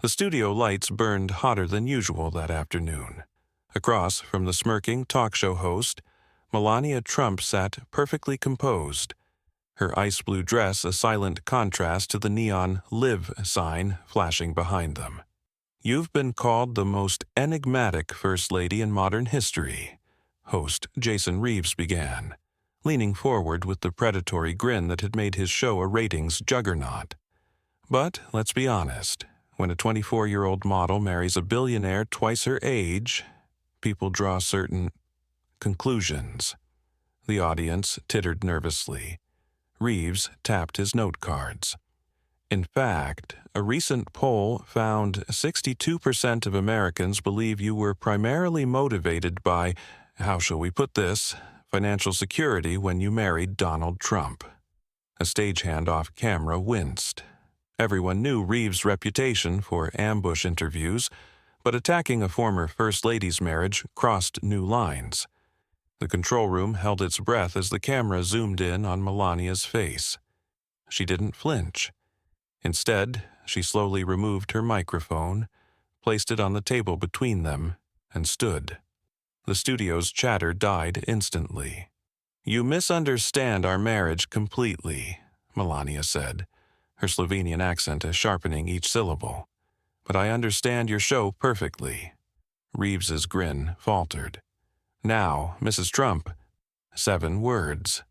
The studio lights burned hotter than usual that afternoon. Across from the smirking talk show host, Melania Trump sat perfectly composed, her ice blue dress a silent contrast to the neon "Live" sign flashing behind them. "You've been called the most enigmatic First Lady in modern history," host Jason Reeves began, leaning forward with the predatory grin that had made his show a ratings juggernaut. But let's be honest, when a 24-year-old model marries a billionaire twice her age, people draw certain conclusions. The audience tittered nervously. Reeves tapped his note cards. In fact, a recent poll found 62% of Americans believe you were primarily motivated by, how shall we put this, financial security when you married Donald Trump. A stagehand off camera winced. Everyone knew Reeves' reputation for ambush interviews, but attacking a former First Lady's marriage crossed new lines. The control room held its breath as the camera zoomed in on Melania's face. She didn't flinch. Instead, she slowly removed her microphone, placed it on the table between them, and stood. The studio's chatter died instantly. "You misunderstand our marriage completely," Melania said, her Slovenian accent sharpening each syllable. "But I understand your show perfectly." Reeves's grin faltered. "Now, Mrs. Trump." 7 words.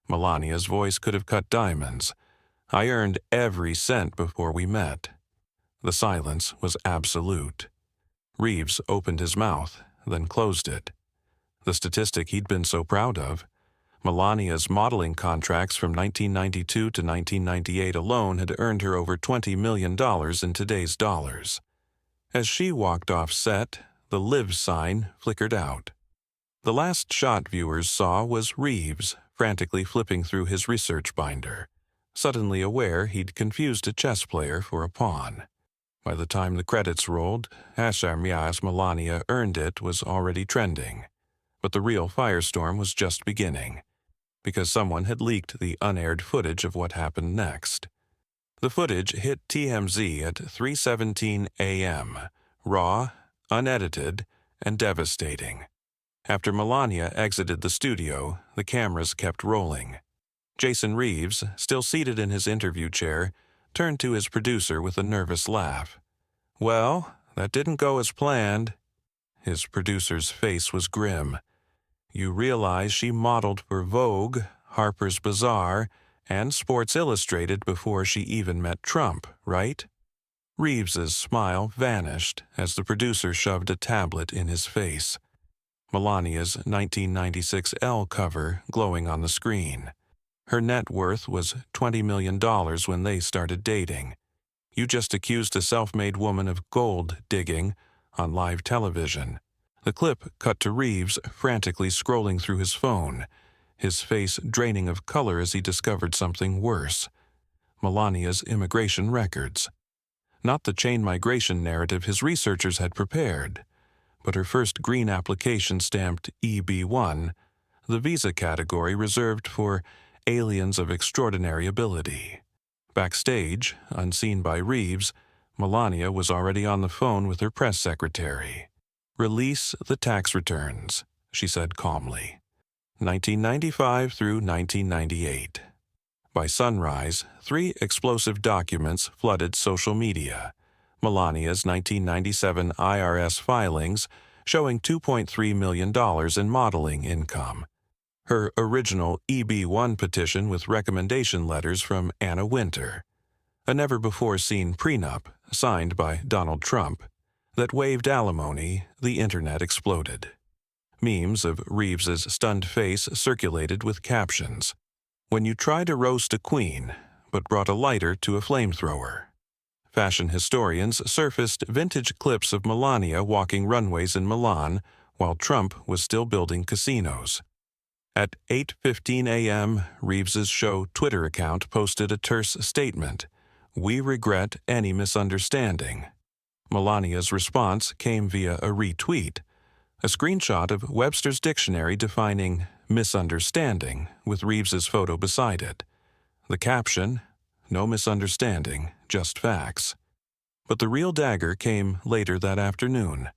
Melania's voice could have cut diamonds. "I earned every cent before we met." The silence was absolute. Reeves opened his mouth, then closed it. The statistic he'd been so proud of. Melania's modeling contracts from 1992 to 1998 alone had earned her over $20 million in today's dollars. As she walked off set, the "Live" sign flickered out. The last shot viewers saw was Reeves frantically flipping through his research binder, suddenly aware he'd confused a chess player for a pawn. By the time the credits rolled, "Asharmias Melania earned it" was already trending. But the real firestorm was just beginning, because someone had leaked the unaired footage of what happened next. The footage hit TMZ at 3:17 a.m., raw, unedited, and devastating. After Melania exited the studio, the cameras kept rolling. Jason Reeves, still seated in his interview chair, turned to his producer with a nervous laugh. "Well, that didn't go as planned." His producer's face was grim. "You realize she modeled for Vogue, Harper's Bazaar, and Sports Illustrated before she even met Trump, right?" Reeves's smile vanished as the producer shoved a tablet in his face. Melania's 1996 Elle cover glowing on the screen. Her net worth was $20 million when they started dating. You just accused a self-made woman of gold digging on live television. The clip cut to Reeves frantically scrolling through his phone, his face draining of color as he discovered something worse. Melania's immigration records. Not the chain migration narrative his researchers had prepared, but her first green application stamped EB1, the visa category reserved for aliens of extraordinary ability. Backstage, unseen by Reeves, Melania was already on the phone with her press secretary. "Release the tax returns," she said calmly. 1995 through 1998. By sunrise, 3 explosive documents flooded social media. Melania's 1997 IRS filings showing $2.3 million in modeling income. Her original EB1 petition with recommendation letters from Anna Wintour. A never-before-seen prenup, signed by Donald Trump, that waived alimony. The internet exploded. Memes of Reeves's stunned face circulated with captions. "When you try to roast a queen, but brought a lighter to a flamethrower." Fashion historians surfaced vintage clips of Melania walking runways in Milan while Trump was still building casinos. At 8:15 a.m., Reeves's show Twitter account posted a terse statement, "We regret any misunderstanding." Melania's response came via a retweet, a screenshot of Webster's dictionary defining misunderstanding with Reeves's photo beside it. The caption, "No misunderstanding, just facts." But the real dagger came later that afternoon.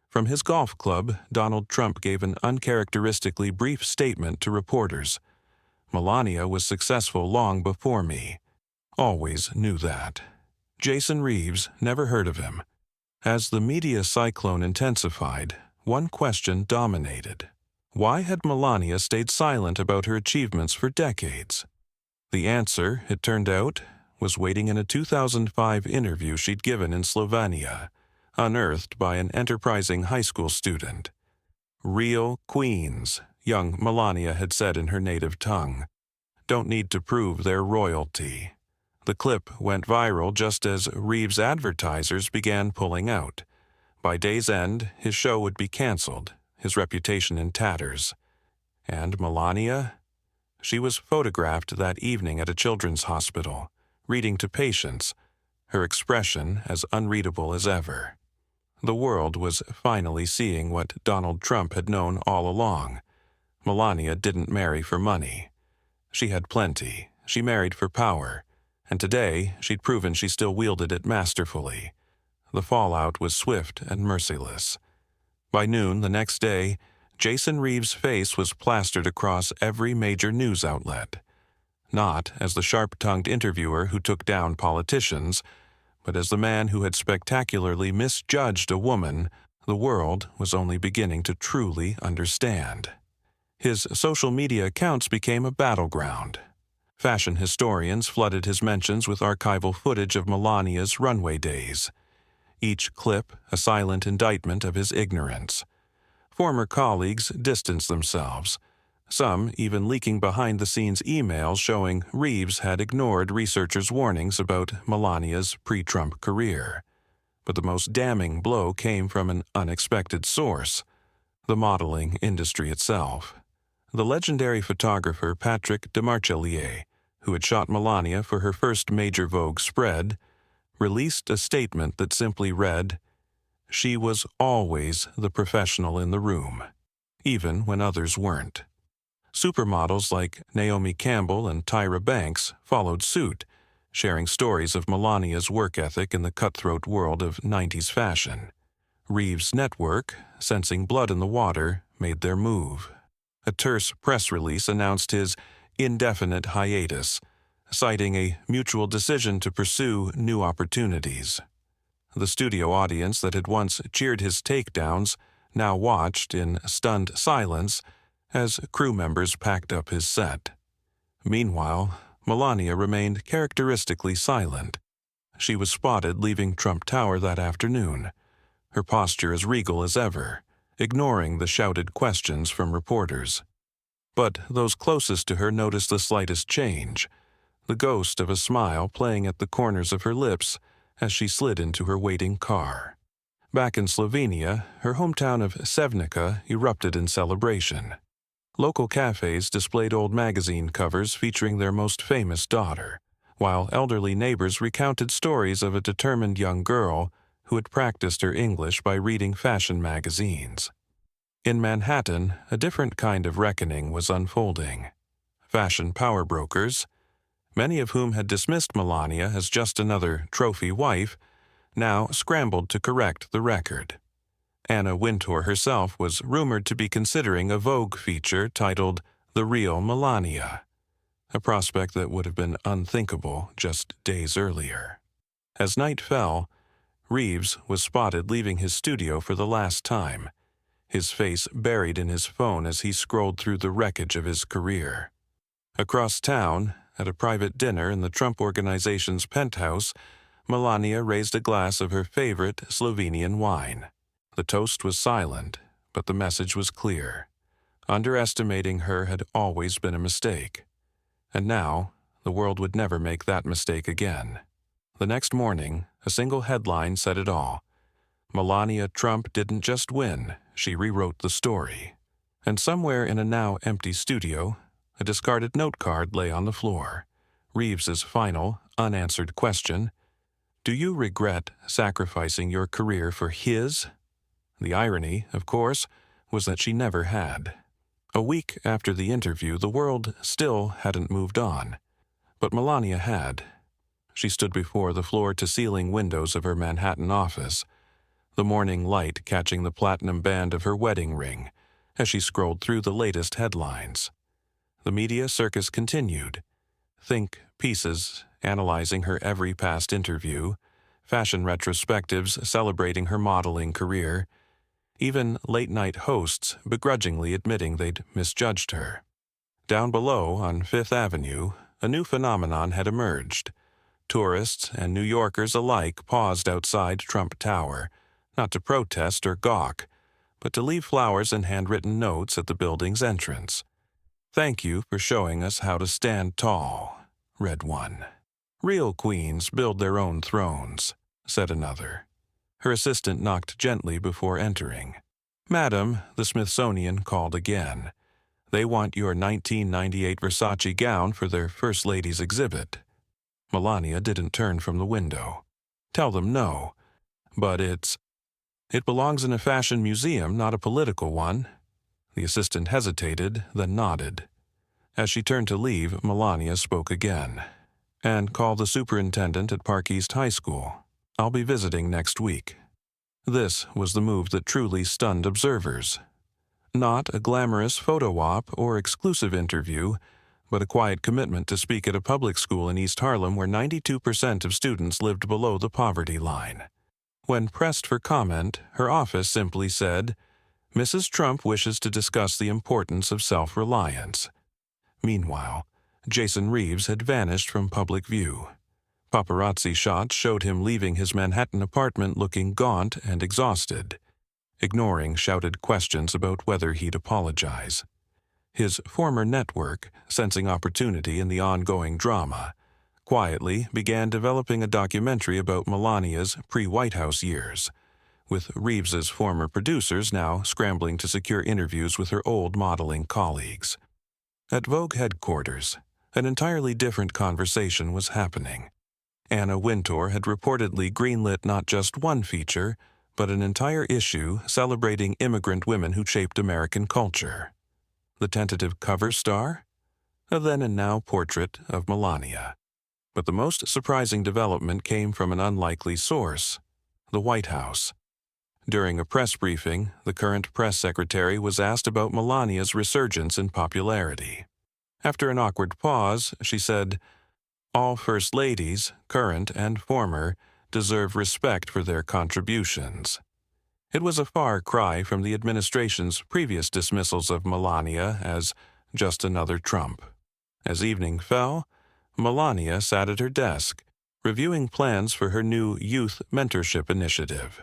From his golf club, Donald Trump gave an uncharacteristically brief statement to reporters. Melania was successful long before me. Always knew that. Jason Reeves, never heard of him. As the media cyclone intensified, one question dominated. Why had Melania stayed silent about her achievements for decades? The answer, it turned out, was waiting in a 2005 interview she'd given in Slovenia, unearthed by an enterprising high school student. "Real queens," young Melania had said in her native tongue. "Don't need to prove their royalty." The clip went viral just as Reeves' advertisers began pulling out. By day's end, his show would be canceled, his reputation in tatters. And Melania? She was photographed that evening at a children's hospital, reading to patients, her expression as unreadable as ever. The world was finally seeing what Donald Trump had known all along. Melania didn't marry for money. She had plenty. She married for power. And today, she'd proven she still wielded it masterfully. The fallout was swift and merciless. By noon the next day, Jason Reeves' face was plastered across every major news outlet. Not as the sharp-tongued interviewer who took down politicians, but as the man who had spectacularly misjudged a woman the world was only beginning to truly understand. His social media accounts became a battleground. Fashion historians flooded his mentions with archival footage of Melania's runway days. Each clip a silent indictment of his ignorance. Former colleagues distanced themselves, some even leaking behind-the-scenes emails showing Reeves had ignored researchers' warnings about Melania's pre-Trump career. But the most damning blow came from an unexpected source: the modeling industry itself. The legendary photographer Patrick Demarchelier, who had shot Melania for her first major Vogue spread, released a statement that simply read, "She was always the professional in the room, even when others weren't." Supermodels like Naomi Campbell and Tyra Banks followed suit, sharing stories of Melania's work ethic in the cutthroat world of 90s fashion. Reeves' network, sensing blood in the water, made their move. A terse press release announced his indefinite hiatus, citing a mutual decision to pursue new opportunities. The studio audience that had once cheered his takedowns now watched in stunned silence as crew members packed up his set. Meanwhile, Melania remained characteristically silent. She was spotted leaving Trump Tower that afternoon, her posture as regal as ever, ignoring the shouted questions from reporters. But those closest to her noticed the slightest change, the ghost of a smile playing at the corners of her lips as she slid into her waiting car. Back in Slovenia, her hometown of Sevnica erupted in celebration. Local cafes displayed old magazine covers featuring their most famous daughter, while elderly neighbors recounted stories of a determined young girl who had practiced her English by reading fashion magazines. In Manhattan, a different kind of reckoning was unfolding. Fashion power brokers, many of whom had dismissed Melania as just another trophy wife, now scrambled to correct the record. Anna Wintour herself was rumored to be considering a Vogue feature titled "The Real Melania," a prospect that would have been unthinkable just days earlier. As night fell, Reeves was spotted leaving his studio for the last time, his face buried in his phone as he scrolled through the wreckage of his career. Across town, at a private dinner in the Trump Organization's penthouse, Melania raised a glass of her favorite Slovenian wine. The toast was silent, but the message was clear. Underestimating her had always been a mistake. And now, the world would never make that mistake again. The next morning, a single headline said it all. Melania Trump didn't just win, she rewrote the story. And somewhere in a now empty studio, a discarded note card lay on the floor. Reeves's final, unanswered question: "Do you regret sacrificing your career for his?" The irony, of course, was that she never had. A week after the interview, the world still hadn't moved on. But Melania had. She stood before the floor-to-ceiling windows of her Manhattan office, the morning light catching the platinum band of her wedding ring as she scrolled through the latest headlines. The media circus continued. Think pieces analyzing her every past interview, fashion retrospectives celebrating her modeling career, even late-night hosts begrudgingly admitting they'd misjudged her. Down below on Fifth Avenue, a new phenomenon had emerged. Tourists and New Yorkers alike paused outside Trump Tower, not to protest or gawk, but to leave flowers and handwritten notes at the building's entrance. "Thank you for showing us how to stand tall," read one. "Real queens build their own thrones," said another. Her assistant knocked gently before entering. "Madam," the Smithsonian called again. "They want your 1998 Versace gown for their First Lady's exhibit." Melania didn't turn from the window. "Tell them no. But it belongs in a fashion museum, not a political one." The assistant hesitated, then nodded. As she turned to leave, Melania spoke again. "And call the superintendent at Park East High School. I'll be visiting next week." This was the move that truly stunned observers. Not a glamorous photo op or exclusive interview, but a quiet commitment to speak at a public school in East Harlem where 92% of students lived below the poverty line. When pressed for comment, her office simply said, "Mrs. Trump wishes to discuss the importance of self-reliance." Meanwhile, Jason Reeves had vanished from public view. Paparazzi shots showed him leaving his Manhattan apartment looking gaunt and exhausted, ignoring shouted questions about whether he'd apologize. His former network, sensing opportunity in the ongoing drama, quietly began developing a documentary about Melania's pre-White House years, with Reeves's former producers now scrambling to secure interviews with her old modeling colleagues. At Vogue headquarters, an entirely different conversation was happening. Anna Wintour had reportedly greenlit not just one feature, but an entire issue celebrating immigrant women who shaped American culture. The tentative cover star? A then and now portrait of Melania. But the most surprising development came from an unlikely source, the White House. During a press briefing, the current press secretary was asked about Melania's resurgence in popularity. After an awkward pause, she said, "All First Ladies, current and former, deserve respect for their contributions." It was a far cry from the administration's previous dismissals of Melania as just another Trump. As evening fell, Melania sat at her desk, reviewing plans for her new youth mentorship initiative.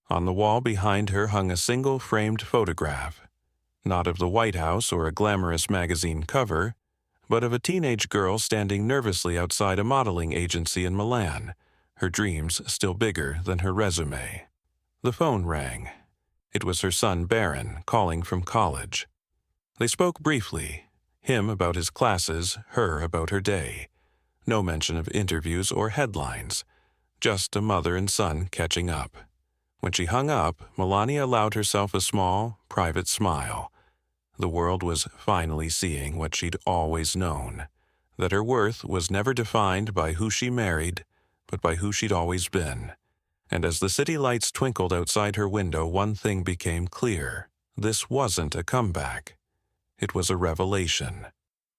On the wall behind her hung a single framed photograph, not of the White House or a glamorous magazine cover, but of a teenage girl standing nervously outside a modeling agency in Milan, her dreams still bigger than her resume. The phone rang. It was her son Barron calling from college. They spoke briefly, him about his classes, her about her day. No mention of interviews or headlines, just a mother and son catching up. When she hung up, Melania allowed herself a small, private smile. The world was finally seeing what she'd always known, that her worth was never defined by who she married, but by who she'd always been. And as the city lights twinkled outside her window, one thing became clear. This wasn't a comeback. It was a revelation.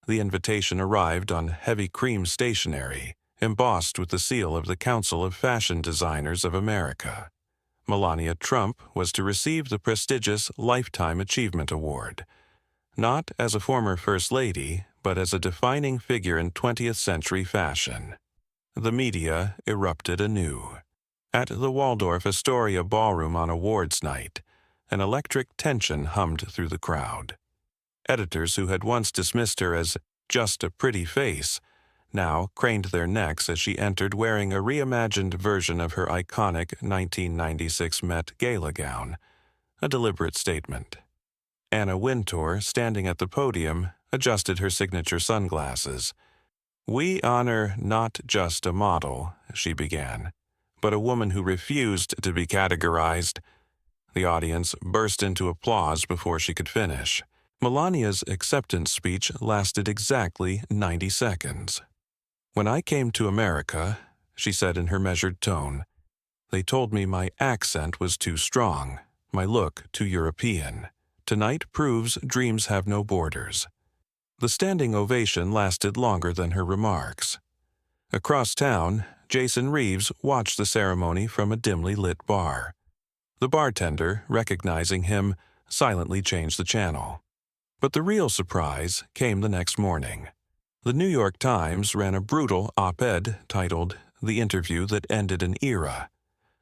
The invitation arrived on heavy cream stationery, embossed with the seal of the Council of Fashion Designers of America. Melania Trump was to receive the prestigious Lifetime Achievement Award, not as a former First Lady, but as a defining figure in 20th century fashion. The media erupted anew. At the Waldorf Astoria Ballroom on awards night, an electric tension hummed through the crowd. Editors who had once dismissed her as just a pretty face now craned their necks as she entered wearing a reimagined version of her iconic 1996 Met Gala gown, a deliberate statement. Anna Wintour, standing at the podium, adjusted her signature sunglasses. "We honor not just a model," she began, "but a woman who refused to be categorized." The audience burst into applause before she could finish. Melania's acceptance speech lasted exactly 90 seconds. "When I came to America, she said in her measured tone. "They told me my accent was too strong, my look too European. Tonight proves dreams have no borders." The standing ovation lasted longer than her remarks. Across town, Jason Reeves watched the ceremony from a dimly lit bar. The bartender, recognizing him, silently changed the channel. But the real surprise came the next morning. The New York Times ran a brutal op-ed titled "The Interview That Ended an Era,"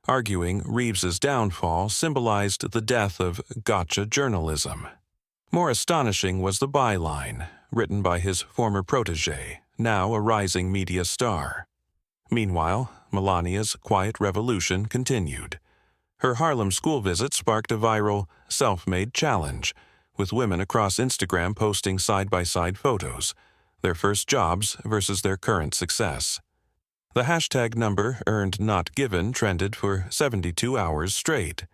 arguing Reeves's downfall symbolized the death of gotcha journalism. More astonishing was the byline, written by his former protege, now a rising media star. Meanwhile, Melania's quiet revolution continued. Her Harlem school visit sparked a viral, self-made challenge, with women across Instagram posting side-by-side photos, their first jobs versus their current success. The hashtag number earned not given trended for 72 hours straight.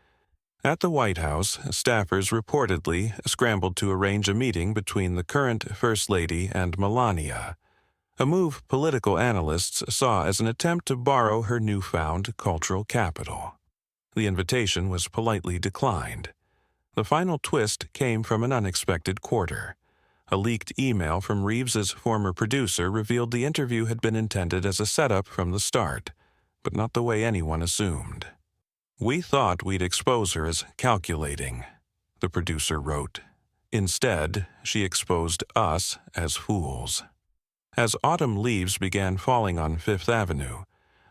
At the White House, staffers reportedly scrambled to arrange a meeting between the current First Lady and Melania, a move political analysts saw as an attempt to borrow her newfound cultural capital. The invitation was politely declined. The final twist came from an unexpected quarter. A leaked email from Reeves's former producer revealed the interview had been intended as a setup from the start, but not the way anyone assumed. "We thought we'd expose her as calculating," the producer wrote. "Instead, she exposed us as fools." As autumn leaves began falling on Fifth Avenue,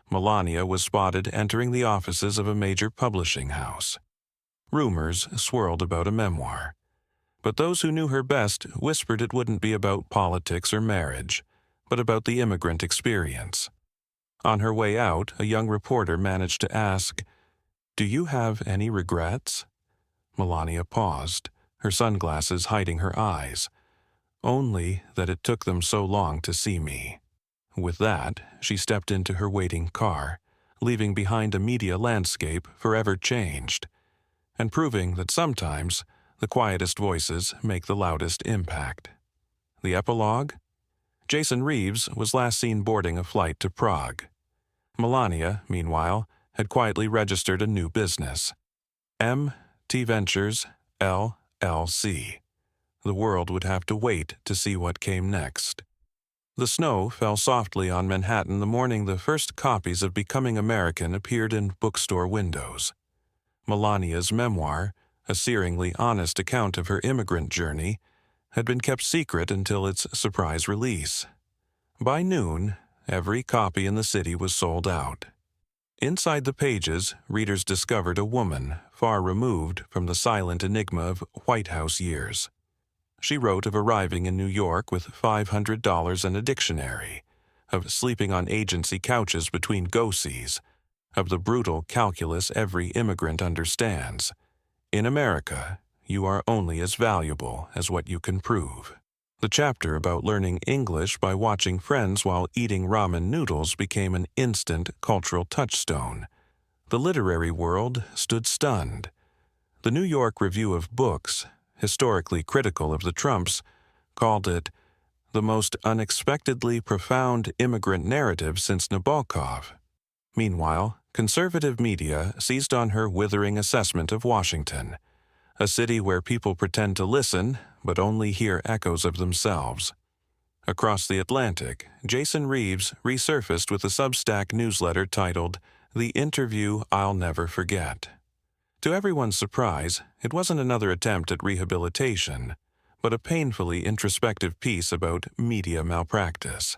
Melania was spotted entering the offices of a major publishing house. Rumors swirled about a memoir, but those who knew her best whispered it wouldn't be about politics or marriage, but about the immigrant experience. On her way out, a young reporter managed to ask, "Do you have any regrets?" Melania paused, her sunglasses hiding her eyes. "Only that it took them so long to see me." With that, she stepped into her waiting car, leaving behind a media landscape forever changed, and proving that sometimes the quietest voices make the loudest impact. The epilogue? Jason Reeves was last seen boarding a flight to Prague. Melania, meanwhile, had quietly registered a new business, MT Ventures, LLC. The world would have to wait to see what came next. The snow fell softly on Manhattan the morning the first copies of Becoming American appeared in bookstore windows. Melania's memoir, a searingly honest account of her immigrant journey, had been kept secret until its surprise release. By noon, every copy in the city was sold out. Inside the pages, readers discovered a woman far removed from the silent enigma of White House years. She wrote of arriving in New York with $500 and a dictionary, of sleeping on agency couches between go-sees, of the brutal calculus every immigrant understands. In America, you are only as valuable as what you can prove. The chapter about learning English by watching friends while eating ramen noodles became an instant cultural touchstone. The literary world stood stunned. The New York Review of Books, historically critical of the Trumps, called it the most unexpectedly profound immigrant narrative since Nabokov. Meanwhile, conservative media seized on her withering assessment of Washington, a city where people pretend to listen but only hear echoes of themselves. Across the Atlantic, Jason Reeves resurfaced with a Substack newsletter titled "The Interview I'll Never Forget." To everyone's surprise, it wasn't another attempt at rehabilitation, but a painfully introspective piece about media malpractice.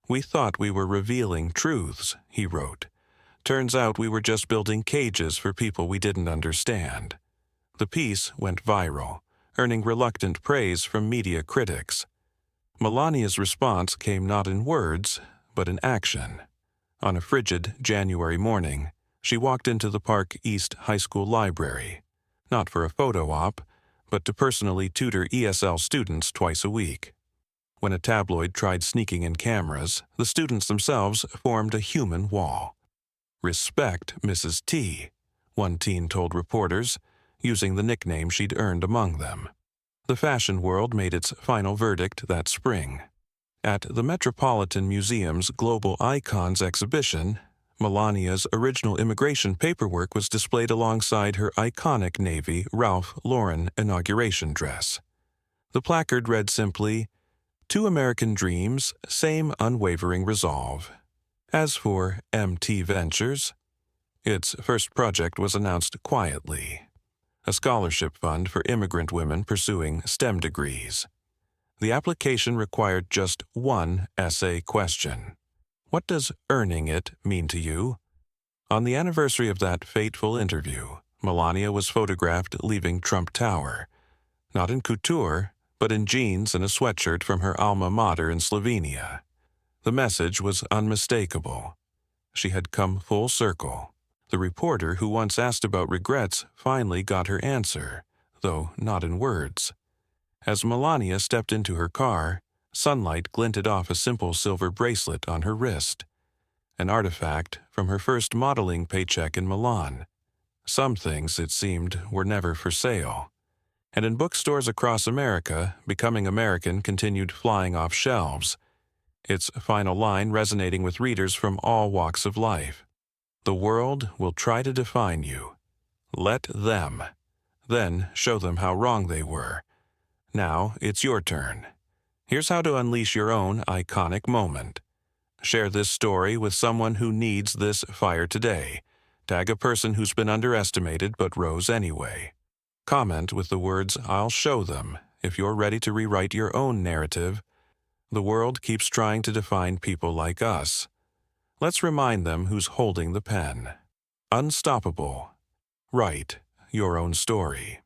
"We thought we were revealing truths," he wrote. "Turns out we were just building cages for people we didn't understand." The piece went viral, earning reluctant praise from media critics. Melania's response came not in words, but in action. On a frigid January morning, she walked into the Park East High School library, not for a photo op, but to personally tutor ESL students twice a week. When a tabloid tried sneaking in cameras, the students themselves formed a human wall. "Respect Mrs. T," one teen told reporters, using the nickname she'd earned among them. The fashion world made its final verdict that spring. At the Metropolitan Museum's Global Icons exhibition, Melania's original immigration paperwork was displayed alongside her iconic Navy Ralph Lauren inauguration dress. The placard read simply, "Two American dreams, same unwavering resolve." As for MT Ventures, its first project was announced quietly, a scholarship fund for immigrant women pursuing STEM degrees. The application required just one essay question. What does earning it mean to you? On the anniversary of that fateful interview, Melania was photographed leaving Trump Tower, not in couture, but in jeans and a sweatshirt from her alma mater in Slovenia. The message was unmistakable. She had come full circle. The reporter who once asked about regrets finally got her answer, though not in words. As Melania stepped into her car, sunlight glinted off a simple silver bracelet on her wrist, an artifact from her first modeling paycheck in Milan. Some things, it seemed, were never for sale. And in bookstores across America, Becoming American continued flying off shelves, its final line resonating with readers from all walks of life. The world will try to define you. Let them. Then show them how wrong they were. Now it's your turn. Here's how to unleash your own iconic moment. Share this story with someone who needs this fire today. Tag a person who's been underestimated but rose anyway. Comment with the words, "I'll show them," if you're ready to rewrite your own narrative. The world keeps trying to define people like us. Let's remind them who's holding the pen. Unstoppable. Write your own story.